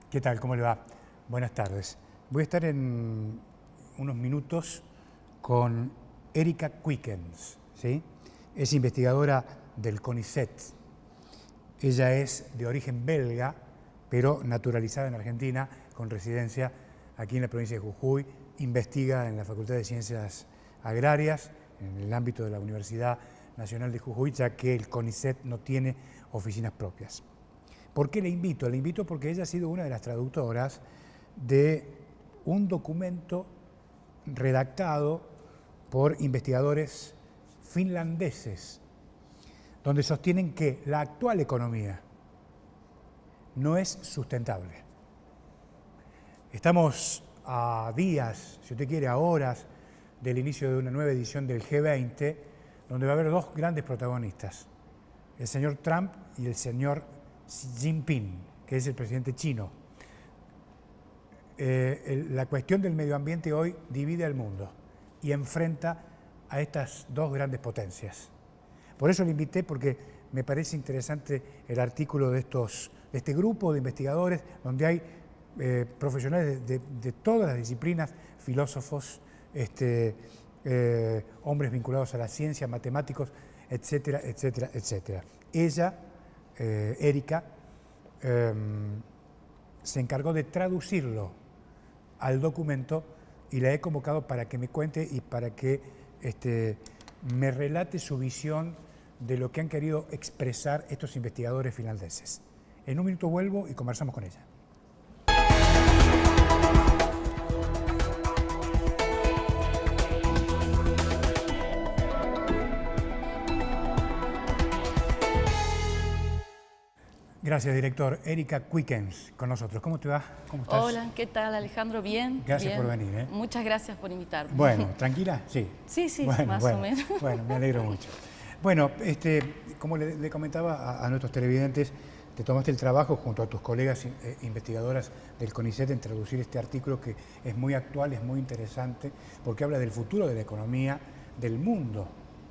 ¿Qué tal? ¿Cómo le va? Buenas tardes. Voy a estar en unos minutos con Erika Quickens, ¿sí? Es investigadora del CONICET. Ella es de origen belga, pero naturalizada en Argentina, con residencia aquí en la provincia de Jujuy. Investiga en la Facultad de Ciencias Agrarias, en el ámbito de la Universidad Nacional de Jujuy, ya que el CONICET no tiene oficinas propias. ¿Por qué le invito? Le invito porque ella ha sido una de las traductoras de un documento redactado por investigadores finlandeses, donde sostienen que la actual economía no es sustentable. Estamos a días, si usted quiere, a horas del inicio de una nueva edición del G20, donde va a haber dos grandes protagonistas, el señor Trump y el señor Xi Jinping, que es el presidente chino. La cuestión del medio ambiente hoy divide al mundo y enfrenta a estas dos grandes potencias. Por eso le invité, porque me parece interesante el artículo de este grupo de investigadores, donde hay profesionales de todas las disciplinas, filósofos, hombres vinculados a la ciencia, matemáticos, etcétera, etcétera, etcétera. Ella, Erika, se encargó de traducirlo al documento y la he convocado para que me cuente y para que me relate su visión de lo que han querido expresar estos investigadores finlandeses. En un minuto vuelvo y conversamos con ella. Gracias, director. Erika Quickens con nosotros. ¿Cómo te va? ¿Cómo estás? Hola, ¿qué tal, Alejandro? Bien. Gracias bien. por venir. Muchas gracias por invitarme. Bueno, ¿tranquila? Sí. Sí, bueno, más o menos. Bueno, me alegro mucho. Bueno, como le comentaba a nuestros televidentes, te tomaste el trabajo junto a tus colegas investigadoras del CONICET en traducir este artículo que es muy actual, es muy interesante, porque habla del futuro de la economía del mundo.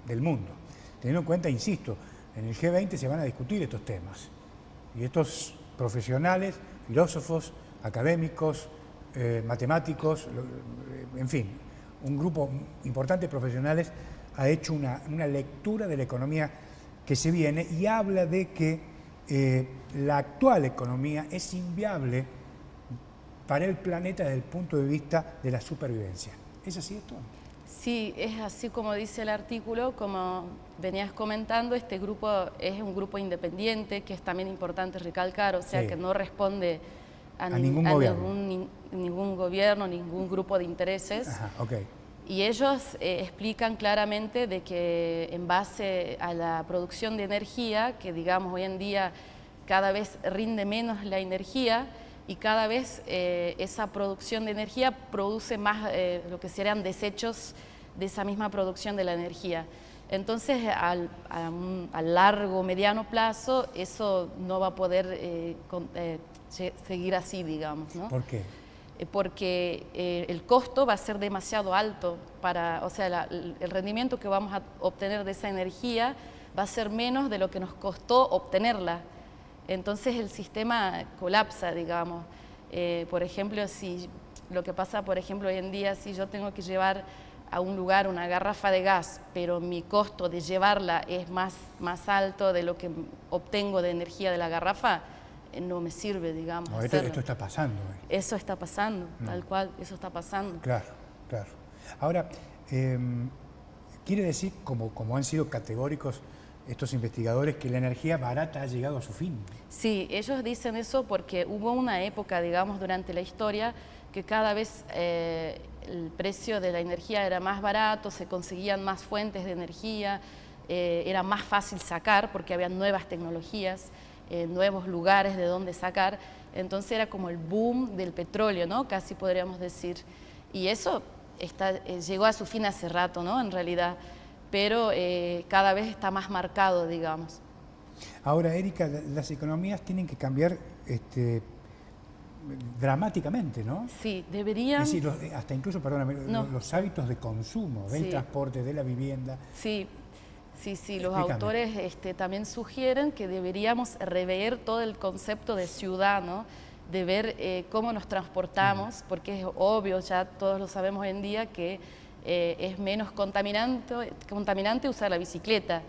Teniendo en cuenta, insisto, en el G20 se van a discutir estos temas. Y estos profesionales, filósofos, académicos, matemáticos, en fin, un grupo importante de profesionales ha hecho una lectura de la economía que se viene y habla de que la actual economía es inviable para el planeta desde el punto de vista de la supervivencia. ¿Es así esto? Sí, es así como dice el artículo. Como venías comentando, este grupo es un grupo independiente, que es también importante recalcar, o sea, sí, que no responde a ningún gobierno, ningún grupo de intereses. Ajá, okay. Y ellos explican claramente de que en base a la producción de energía, que digamos hoy en día cada vez rinde menos la energía, y cada vez esa producción de energía produce más lo que serían desechos de esa misma producción de la energía. Entonces, a largo o mediano plazo, eso no va a poder seguir así, digamos, ¿no? ¿Por qué? Porque el costo va a ser demasiado alto, o sea, el rendimiento que vamos a obtener de esa energía va a ser menos de lo que nos costó obtenerla. Entonces el sistema colapsa, digamos. Por ejemplo, lo que pasa, por ejemplo, hoy en día, si yo tengo que llevar a un lugar una garrafa de gas, pero mi costo de llevarla es más alto de lo que obtengo de energía de la garrafa, no me sirve, digamos. No, esto está pasando. Eso está pasando, tal cual, eso está pasando. Claro, claro. Ahora, quiere decir, como han sido categóricos estos investigadores, que la energía barata ha llegado a su fin. Sí, ellos dicen eso porque hubo una época, digamos, durante la historia que cada vez el precio de la energía era más barato, se conseguían más fuentes de energía, era más fácil sacar porque había nuevas tecnologías, nuevos lugares de donde sacar. Entonces era como el boom del petróleo, ¿no? Casi podríamos decir. Y eso llegó a su fin hace rato, ¿no? En realidad. Pero cada vez está más marcado, digamos. Ahora, Erika, las economías tienen que cambiar dramáticamente, ¿no? Sí, deberían. Es decir, hasta incluso, perdóname, los hábitos de consumo, del transporte, de la vivienda. Sí, los autores también sugieren que deberíamos rever todo el concepto de ciudad, ¿no? de ver cómo nos transportamos, porque es obvio, ya todos lo sabemos hoy en día, que es menos contaminante usar la bicicleta,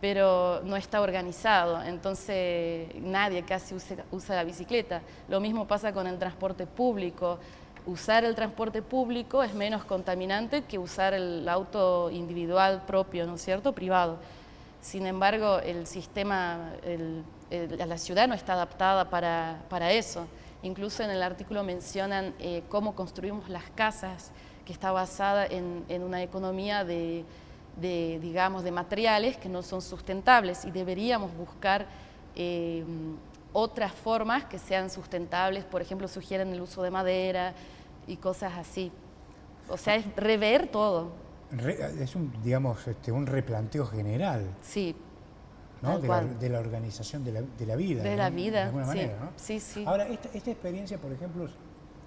pero no está organizado, entonces nadie casi usa la bicicleta. Lo mismo pasa con el transporte público. Usar el transporte público es menos contaminante que usar el auto individual propio, ¿no es cierto?, privado. Sin embargo, el sistema, la ciudad no está adaptada para eso. Incluso en el artículo mencionan cómo construimos las casas, que está basada en una economía digamos, de materiales que no son sustentables, y deberíamos buscar otras formas que sean sustentables. Por ejemplo, sugieren el uso de madera y cosas así. O sea, es rever todo. Es digamos, un replanteo general. Sí, ¿no? De la organización de la vida. De la vida, de alguna sí. manera, ¿no? Sí, sí. Ahora, esta experiencia, por ejemplo,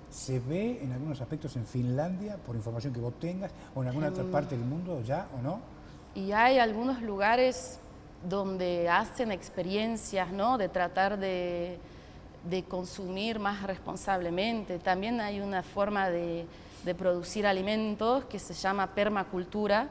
¿se ve en algunos aspectos en Finlandia, por información que vos tengas, o en alguna otra parte del mundo ya, o no? Y hay algunos lugares donde hacen experiencias, ¿no?, de tratar de consumir más responsablemente. También hay una forma de producir alimentos que se llama permacultura,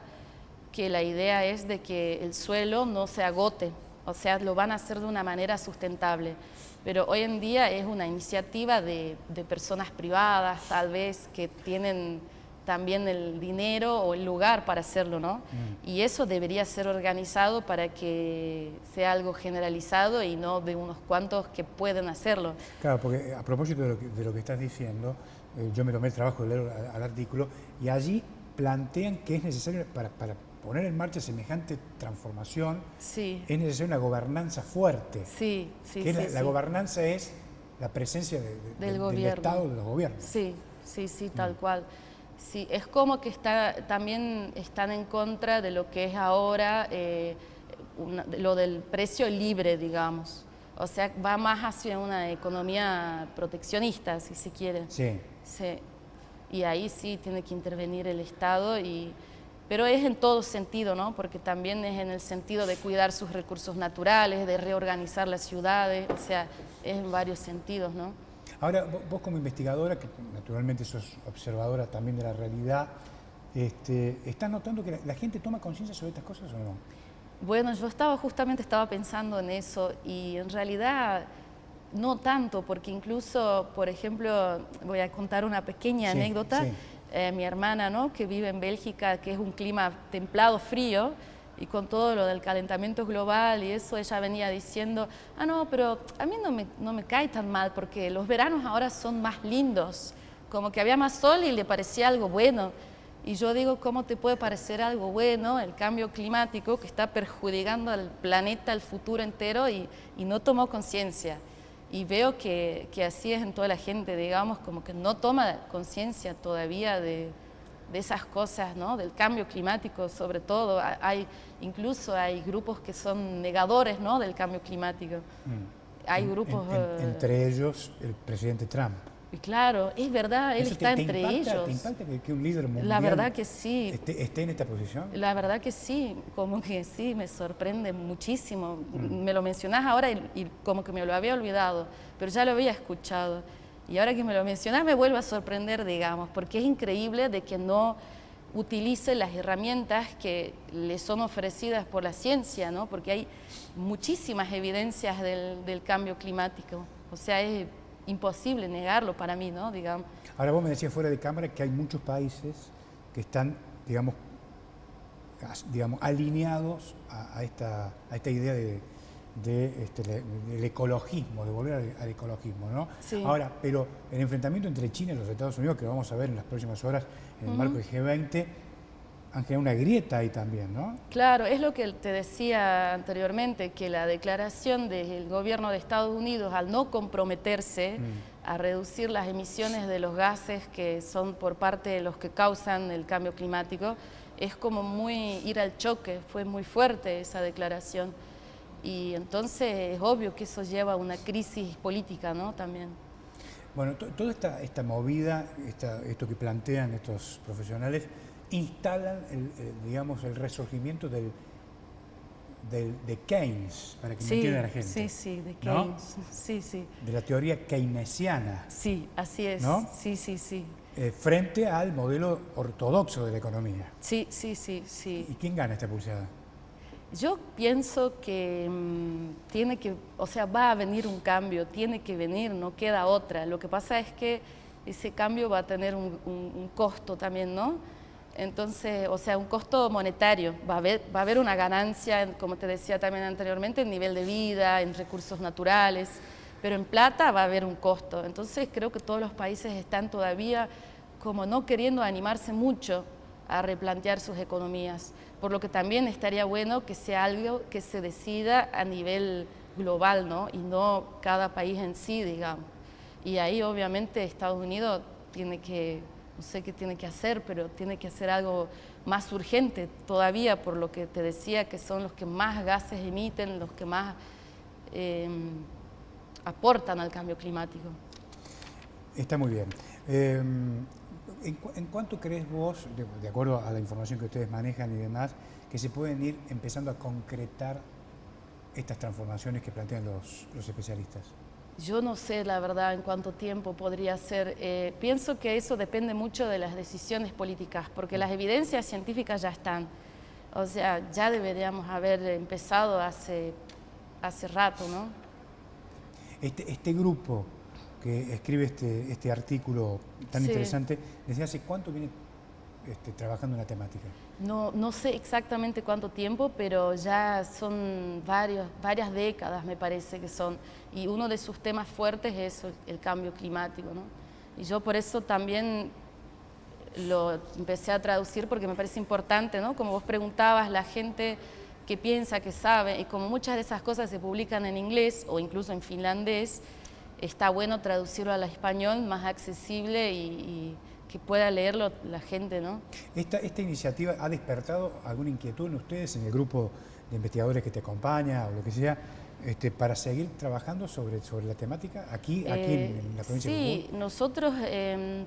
que la idea es de que el suelo no se agote, o sea, lo van a hacer de una manera sustentable. Pero hoy en día es una iniciativa de personas privadas, tal vez, que tienen también el dinero o el lugar para hacerlo, ¿no? Y eso debería ser organizado para que sea algo generalizado y no de unos cuantos que pueden hacerlo. Claro, porque a propósito de lo que estás diciendo, yo me tomé el trabajo de leer al artículo, y allí plantean que es necesario, para poner en marcha semejante transformación, sí, es necesaria una gobernanza fuerte. Sí, sí, que sí, la gobernanza es la presencia del Estado, de los gobiernos. Sí, sí, sí, tal cual. Sí, es como que también están en contra de lo que es ahora lo del precio libre, digamos. O sea, va más hacia una economía proteccionista, si se quiere. Sí. Sí. Y ahí sí tiene que intervenir el Estado, pero es en todo sentido, ¿no? Porque también es en el sentido de cuidar sus recursos naturales, de reorganizar las ciudades, o sea, es en varios sentidos, ¿no? Ahora, vos como investigadora, que naturalmente sos observadora también de la realidad, ¿estás notando que la gente toma conciencia sobre estas cosas o no? Bueno, yo justamente estaba pensando en eso, y en realidad no tanto, porque incluso, por ejemplo, voy a contar una pequeña anécdota. Sí. Mi hermana, ¿no?, que vive en Bélgica, que es un clima templado, frío, y con todo lo del calentamiento global y eso, ella venía diciendo, no, pero a mí no me cae tan mal, porque los veranos ahora son más lindos, como que había más sol y le parecía algo bueno. Y yo digo, ¿cómo te puede parecer algo bueno el cambio climático que está perjudicando al planeta, al futuro entero, y no tomó conciencia? Y veo que así es en toda la gente, digamos, como que no toma conciencia todavía de esas cosas, ¿no?, del cambio climático, sobre todo. Incluso hay grupos que son negadores, ¿no?, del cambio climático. Hay grupos... entre ellos el presidente Trump. Y claro, es verdad, él está entre ellos. ¿Te impacta que un líder mundial la verdad que sí. esté en esta posición? La verdad que sí, como que sí, me sorprende muchísimo. Me lo mencionás ahora y como que me lo había olvidado, pero ya lo había escuchado. Y ahora que me lo mencionás me vuelve a sorprender, digamos, porque es increíble de que no utilice las herramientas que le son ofrecidas por la ciencia, ¿no? Porque hay muchísimas evidencias del cambio climático. O sea, es imposible negarlo para mí, ¿no?, digamos. Ahora, vos me decías fuera de cámara que hay muchos países que están, digamos alineados a esta idea del ecologismo, de volver al ecologismo, ¿no? Sí. Ahora, pero el enfrentamiento entre China y los Estados Unidos, que lo vamos a ver en las próximas horas en el marco del G20, han generado una grieta ahí también, ¿no? Claro, es lo que te decía anteriormente, que la declaración del gobierno de Estados Unidos, al no comprometerse a reducir las emisiones de los gases que son por parte de los que causan el cambio climático, es como muy ir al choque, fue muy fuerte esa declaración. Y entonces es obvio que eso lleva a una crisis política, ¿no?, también. Bueno, toda esta movida, esto que plantean estos profesionales, instalan, digamos, el resurgimiento de Keynes, para que me Sí, entienda la gente. sí, sí, de ¿no? Keynes. Sí, sí. De la teoría keynesiana. Sí, así es. ¿No? Sí, sí, sí. Frente al modelo ortodoxo de la economía. Sí, sí, sí, sí. ¿Y quién gana esta pulseada? Yo pienso que tiene que, o sea, va a venir un cambio, tiene que venir, no queda otra. Lo que pasa es que ese cambio va a tener un costo también, ¿no? Entonces, o sea, un costo monetario. Va a haber una ganancia, como te decía también anteriormente, en nivel de vida, en recursos naturales, pero en plata va a haber un costo. Entonces, creo que todos los países están todavía como no queriendo animarse mucho a replantear sus economías, por lo que también estaría bueno que sea algo que se decida a nivel global, ¿no? Y no cada país en sí, digamos. Y ahí obviamente Estados Unidos tiene que, no sé qué tiene que hacer, pero tiene que hacer algo más urgente todavía, por lo que te decía, que son los que más gases emiten, los que más aportan al cambio climático. Está muy bien. ¿En cuánto crees vos, de acuerdo a la información que ustedes manejan y demás, que se pueden ir empezando a concretar estas transformaciones que plantean los especialistas? Yo no sé, la verdad, en cuánto tiempo podría ser. Pienso que eso depende mucho de las decisiones políticas, porque las evidencias científicas ya están. O sea, ya deberíamos haber empezado hace rato, ¿no? Este grupo que escribe este artículo tan Sí. interesante, ¿desde hace cuánto viene trabajando en la temática? No sé exactamente cuánto tiempo, pero ya son varias décadas, me parece que son. Y uno de sus temas fuertes es el cambio climático, ¿no? Y yo por eso también lo empecé a traducir, porque me parece importante, ¿no? Como vos preguntabas, la gente que piensa, que sabe, y como muchas de esas cosas se publican en inglés o incluso en finlandés, está bueno traducirlo al español, más accesible y que pueda leerlo la gente, ¿no? ¿Esta iniciativa ha despertado alguna inquietud en ustedes, en el grupo de investigadores que te acompaña o lo que sea, para seguir trabajando sobre la temática aquí en la provincia de Jujuy? Sí, nosotros,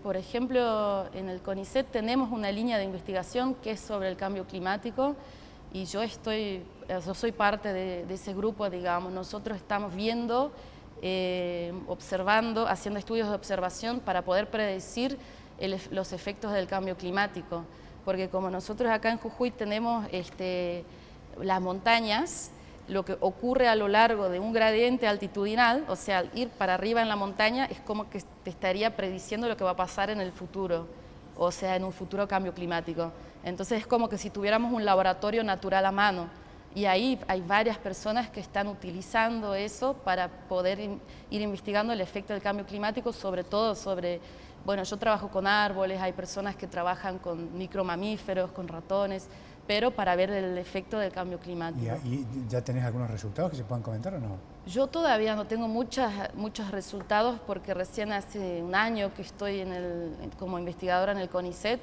por ejemplo, en el CONICET tenemos una línea de investigación que es sobre el cambio climático y yo soy parte de ese grupo, digamos. Nosotros estamos viendo, observando, haciendo estudios de observación para poder predecir los efectos del cambio climático, porque como nosotros acá en Jujuy tenemos las montañas, lo que ocurre a lo largo de un gradiente altitudinal, o sea, al ir para arriba en la montaña es como que te estaría prediciendo lo que va a pasar en el futuro, o sea, en un futuro cambio climático. Entonces es como que si tuviéramos un laboratorio natural a mano, y ahí hay varias personas que están utilizando eso para poder ir investigando el efecto del cambio climático, sobre todo sobre... Bueno, yo trabajo con árboles, hay personas que trabajan con micromamíferos, con ratones, pero para ver el efecto del cambio climático. ¿Y ya tenés algunos resultados que se puedan comentar o no? Yo todavía no tengo muchos resultados porque recién hace un año que estoy como investigadora en el CONICET,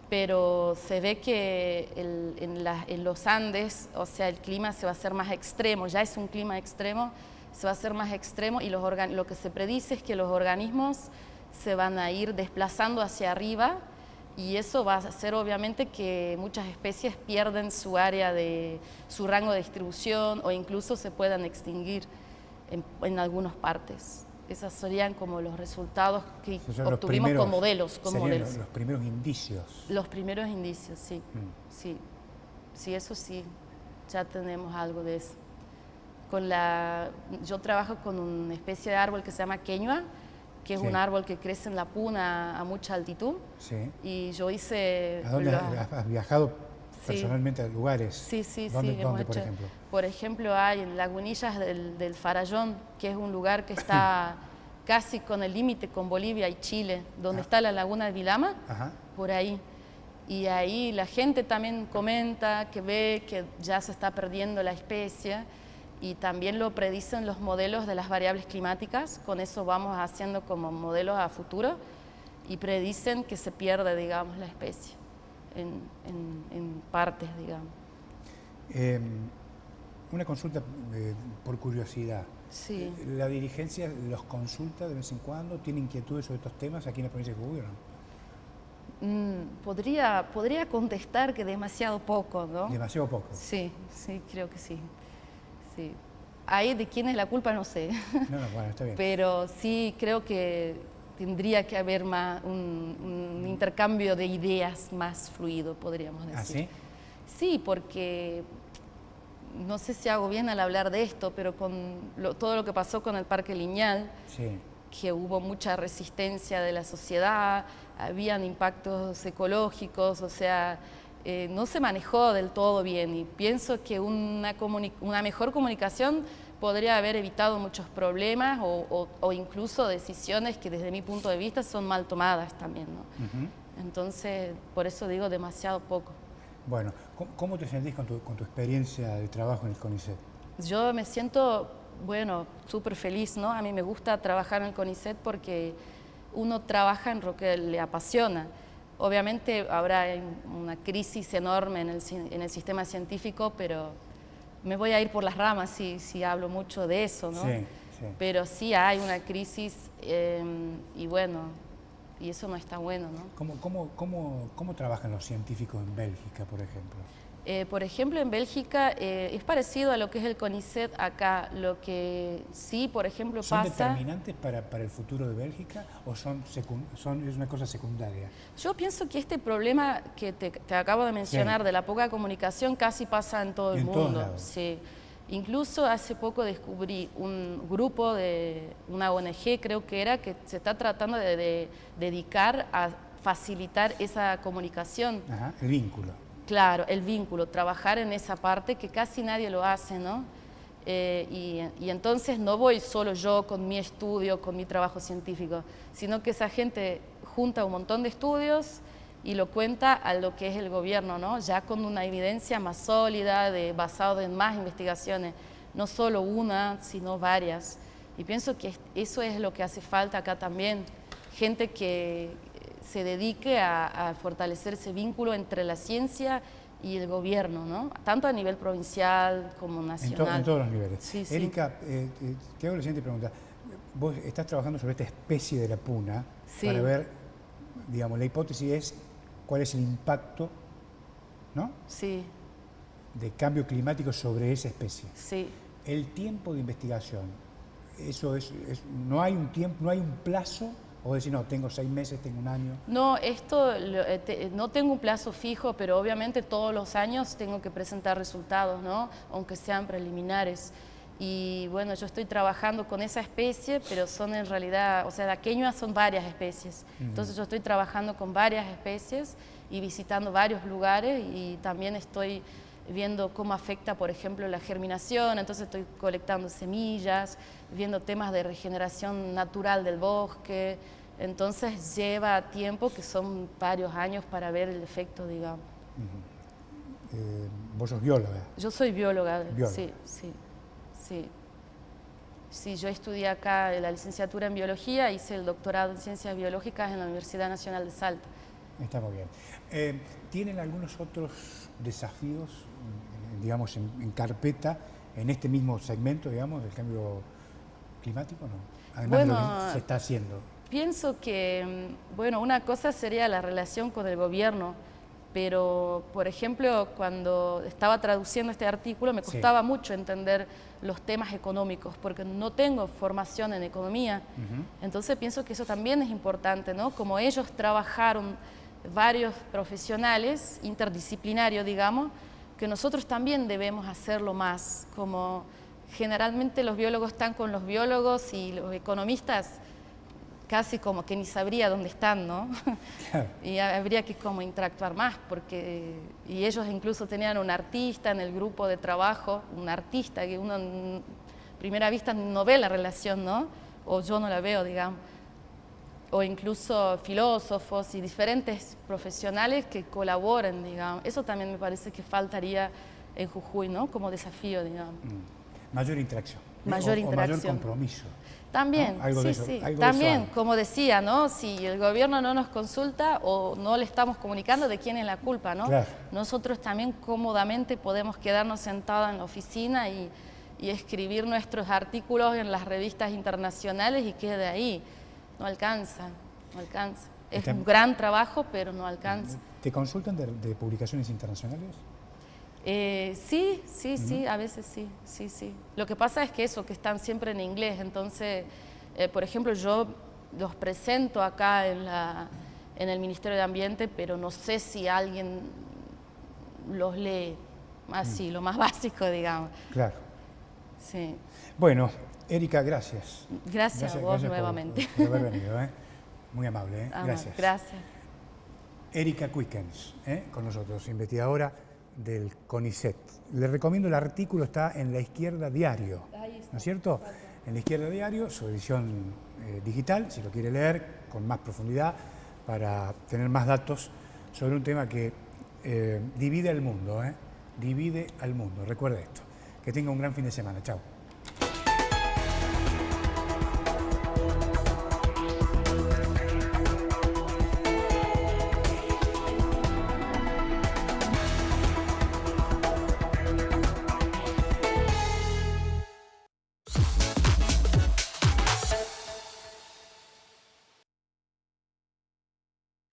pero se ve que en los Andes, o sea, el clima se va a hacer más extremo, ya es un clima extremo, se va a hacer más extremo y lo que se predice es que los organismos se van a ir desplazando hacia arriba y eso va a hacer obviamente que muchas especies pierden su área su rango de distribución o incluso se puedan extinguir en algunas partes. Esos serían como los resultados que obtuvimos con modelos. Los primeros indicios. Los primeros indicios, sí. Sí, eso sí, ya tenemos algo de eso. Yo trabajo con una especie de árbol que se llama queñua, que es un árbol que crece en la puna a mucha altitud. Sí. Y yo hice... ¿A dónde has viajado personalmente a lugares? Sí. ¿Dónde, por ejemplo? Por ejemplo, hay en Lagunillas del Farallón, que es un lugar que está casi con el límite con Bolivia y Chile, donde está la laguna de Vilama, por ahí. Y ahí la gente también comenta que ve que ya se está perdiendo la especie y también lo predicen los modelos de las variables climáticas. Con eso vamos haciendo como modelos a futuro y predicen que se pierde, digamos, la especie en partes, digamos. Una consulta por curiosidad. Sí. ¿La dirigencia los consulta de vez en cuando? ¿Tiene inquietudes sobre estos temas aquí en la provincia de Jujuy o no? Podría contestar que demasiado poco, ¿no? Demasiado poco. Sí, sí, creo que sí. Sí. Ahí de quién es la culpa no sé. No, bueno, está bien. Pero sí creo que tendría que haber más un intercambio de ideas más fluido, podríamos decir. ¿Ah, sí? Sí, porque no sé si hago bien al hablar de esto, pero con todo lo que pasó con el Parque Lineal, Sí. que hubo mucha resistencia de la sociedad, habían impactos ecológicos, o sea, no se manejó del todo bien, y pienso que una mejor comunicación podría haber evitado muchos problemas o incluso decisiones que desde mi punto de vista son mal tomadas también, ¿no? Entonces, por eso digo demasiado poco. Bueno, ¿cómo te sentís con tu experiencia de trabajo en el CONICET? Yo me siento, bueno, súper feliz, ¿no? A mí me gusta trabajar en el CONICET porque uno trabaja en lo que le apasiona. Obviamente ahora hay una crisis enorme en el sistema científico, pero me voy a ir por las ramas si hablo mucho de eso, ¿no? Sí, sí. Pero sí hay una crisis y bueno, y eso no está bueno, ¿no? ¿Cómo trabajan los científicos en Bélgica, por ejemplo? Por ejemplo, en Bélgica es parecido a lo que es el CONICET acá. Lo que sí, por ejemplo, ¿Son pasa... determinantes para el futuro de Bélgica o es una cosa secundaria? Yo pienso que este problema que te acabo de mencionar, Sí, de la poca comunicación, casi pasa en todo el en todos mundo. lados. Sí. Incluso hace poco descubrí un grupo de una ONG, creo que era, que se está tratando de dedicar a facilitar esa comunicación. Ajá, el vínculo. Claro, el vínculo, trabajar en esa parte que casi nadie lo hace, ¿no? Y entonces no voy solo yo con mi estudio, con mi trabajo científico, sino que esa gente junta un montón de estudios y lo cuenta a lo que es el gobierno, ¿no? Ya con una evidencia más sólida, basado en más investigaciones, no solo una, sino varias. Y pienso que eso es lo que hace falta acá también, gente que se dedique a fortalecer ese vínculo entre la ciencia y el gobierno, ¿no? Tanto a nivel provincial como nacional. En todos los niveles. Sí, sí. Erika, te hago la siguiente pregunta. Vos estás trabajando sobre esta especie de la puna Sí. para ver, digamos, la hipótesis es cuál es el impacto, ¿no?, Sí, de cambio climático sobre esa especie. sí. El tiempo de investigación, eso no hay un tiempo, no hay un plazo, o decir, no, tengo 6 meses, tengo un año. No, no tengo un plazo fijo, pero obviamente todos los años tengo que presentar resultados, ¿no? Aunque sean preliminares. Y bueno, yo estoy trabajando con esa especie, pero son en realidad, o sea, la queñua son varias especies. Entonces yo estoy trabajando con varias especies y visitando varios lugares, y también estoy viendo cómo afecta, por ejemplo, la germinación. Entonces estoy colectando semillas, viendo temas de regeneración natural del bosque. Entonces lleva tiempo, que son varios años, para ver el efecto, digamos. Vos sos bióloga. Yo soy bióloga. Bióloga. Sí, sí, sí. Sí, yo estudié acá la licenciatura en biología, hice el doctorado en ciencias biológicas en la Universidad Nacional de Salta. Está muy bien. ¿Tienen algunos otros desafíos, digamos, en carpeta, en este mismo segmento, digamos, del cambio climático, no? Además de lo que se está haciendo. Pienso que, bueno, una cosa sería la relación con el gobierno, pero, por ejemplo, cuando estaba traduciendo este artículo me costaba mucho entender los temas económicos, porque no tengo formación en economía. Entonces pienso que eso también es importante, ¿no? Como ellos trabajaron varios profesionales, interdisciplinarios, digamos, que nosotros también debemos hacerlo más. Como generalmente los biólogos están con los biólogos y los economistas casi como que ni sabría dónde están, ¿no? Claro. Y habría que como interactuar más, y ellos incluso tenían un artista en el grupo de trabajo, un artista que uno a primera vista no ve la relación, ¿no? O yo no la veo, digamos. O incluso filósofos y diferentes profesionales que colaboren, digamos. Eso también me parece que faltaría en Jujuy, ¿no? Como desafío, digamos. Mayor interacción. Mayor interacción. O mayor compromiso. También, ¿no? Algo sí, de eso, sí. algo También, de eso hay. como decía, ¿no? Si el gobierno no nos consulta o no le estamos comunicando, ¿de quién es la culpa, no? Claro. Nosotros también cómodamente podemos quedarnos sentados en la oficina y escribir nuestros artículos en las revistas internacionales y quede ahí. No alcanza, no alcanza. Es un gran trabajo, pero no alcanza. ¿Te consultan de publicaciones internacionales? Sí, a veces sí. Lo que pasa es que que están siempre en inglés, entonces, por ejemplo, yo los presento acá en el Ministerio de Ambiente, pero no sé si alguien los lee así, lo más básico, digamos. Claro. Sí. Bueno, Erika, gracias. Gracias a vos nuevamente. Por haber venido, muy amable. Gracias. Gracias. Erika Quickens, con nosotros, investigadora del CONICET. Le recomiendo el artículo, está en La Izquierda Diario, ¿no es cierto? En La Izquierda Diario, su edición digital, si lo quiere leer con más profundidad, para tener más datos sobre un tema que divide al mundo, divide al mundo. Recuerde esto. Que tenga un gran fin de semana. Chao.